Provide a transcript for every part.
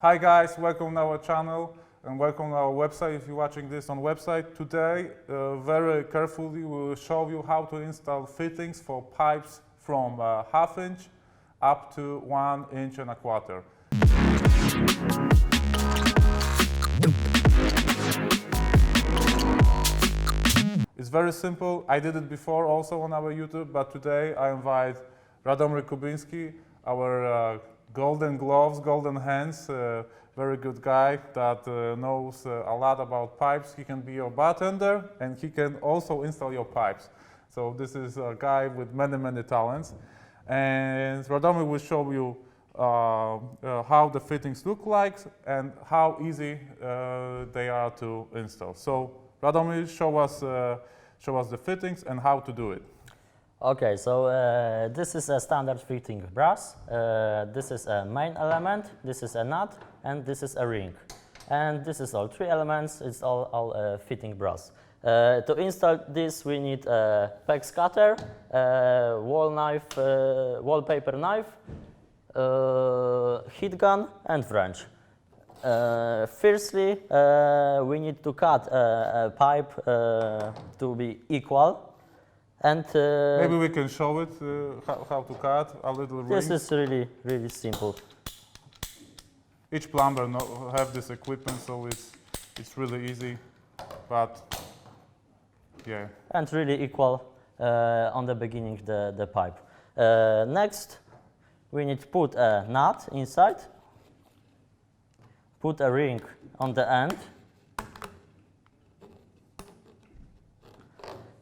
Hi guys, welcome to our channel and welcome to our website if you're watching this on website. Today, very carefully, we will show you how to install fittings for pipes from 1/2 inch up to 1 inch and a quarter. It's very simple. I did it before also on our YouTube, but today I invite Radomir Kubinski, our golden gloves, golden hands, very good guy that knows a lot about pipes. He can be your bartender and he can also install your pipes. So this is a guy with many talents. And Radomir will show you how the fittings look like and how easy they are to install. So Radomir, show us the fittings and how to do it. Okay, so this is a standard fitting brass. This is a main element, this is a nut, and this is a ring. And this is all 3 elements, it's all fitting brass. To install this we need a PEX cutter, wallpaper knife, heat gun and wrench. Firstly, we need to cut a pipe to be equal. And maybe we can show it how to cut a little ring. This is really simple. Each plumber have this equipment, so it's really easy, but yeah. And really equal on the beginning the pipe. Next, we need to put a nut inside, put a ring on the end.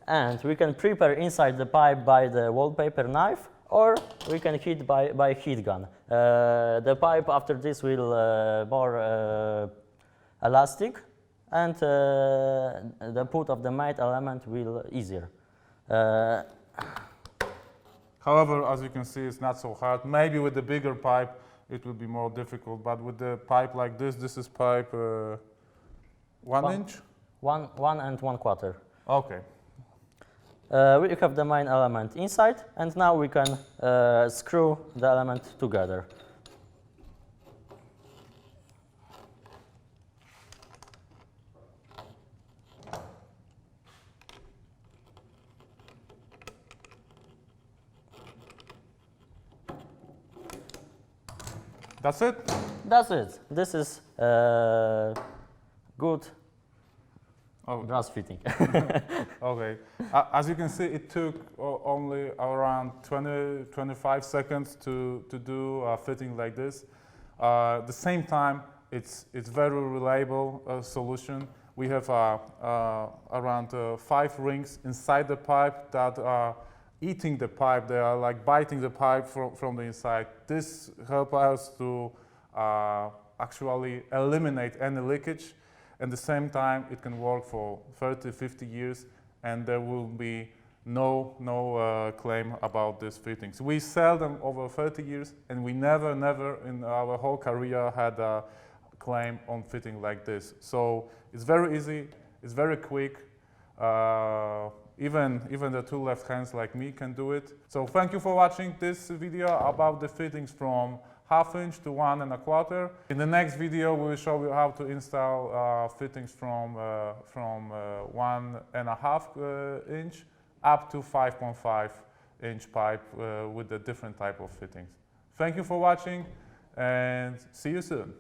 And we can prepare inside the pipe by the wallpaper knife, or we can heat by heat gun. The pipe after this will more elastic, and the put of the main element will easier. However, as you can see, it's not so hard. Maybe with the bigger pipe it will be more difficult, but with the pipe like this is pipe 1 inch? 1 and 1/4. Okay. We have the main element inside, and now we can screw the element together. That's it? That's it. This is good brass fitting. Okay. As you can see, it took only around 20-25 seconds to do a fitting like this. At the same time, it's very reliable solution. We have around 5 rings inside the pipe that are eating the pipe. They are like biting the pipe from the inside. This helps us to actually eliminate any leakage. At the same time, it can work for 30-50 years, and there will be no claim about these fittings. We sell them over 30 years, and we never in our whole career had a claim on fitting like this. So it's very easy, it's very quick. Even the 2 left hands like me can do it. So thank you for watching this video about the fittings from 1/2 inch to 1 1/4. In the next video, we will show you how to install fittings from 1 1/2 inch up to 5.5 inch pipe with a different type of fittings. Thank you for watching and see you soon.